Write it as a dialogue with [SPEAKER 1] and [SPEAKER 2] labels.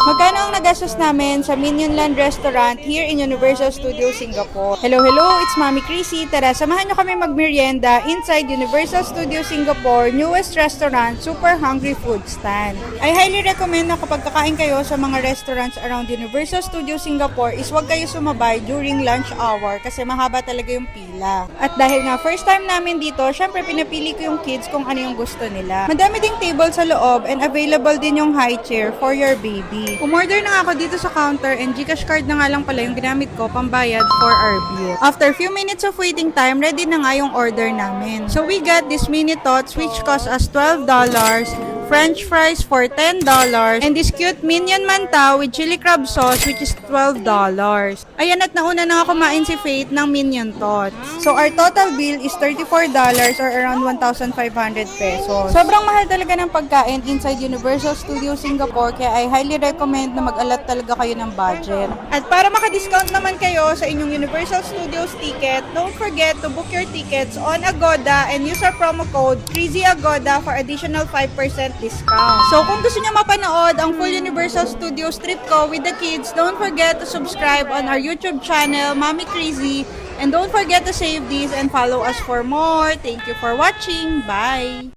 [SPEAKER 1] Magkano ang nagastos namin sa Minionland Restaurant here in Universal Studios Singapore? Hello, it's Mami Chrissy. Tara, samahan nyo kami magmerienda inside Universal Studios Singapore newest restaurant, Super Hungry Food Stand. I highly recommend na kapag kakain kayo sa mga restaurants around Universal Studios Singapore is huwag kayo sumabay during lunch hour kasi mahaba talaga yung pila. At dahil nga first time namin dito, syempre pinapili ko yung kids kung ano yung gusto nila. Madami ding table sa loob and available din yung high chair for your baby. Umorder na nga ako dito sa counter and Gcash card na nga lang pala yung ginamit ko pambayad for our bill. After few minutes of waiting time, ready na nga yung order namin. So we got this mini tots which cost us $12, French fries for $10, and this cute minion manta with chili crab sauce which is $12. Ayan, at nauna na nga kumain si Faith ng minion tots. So our total bill is $34 or around 1,500 pesos. Sobrang mahal talaga ng pagkain inside Universal Studios Singapore kaya I highly recommend na mag-alat talaga kayo ng budget. At para maka-discount naman kayo sa inyong Universal Studios ticket, don't forget to book your tickets on Agoda and use our promo code CrazyAgoda for additional 5% discount. So kung gusto niyo mapanood ang full Universal Studios trip ko with the kids, don't forget to subscribe on our YouTube channel, Mami Crazy, and don't forget to save this and follow us for more. Thank you for watching. Bye!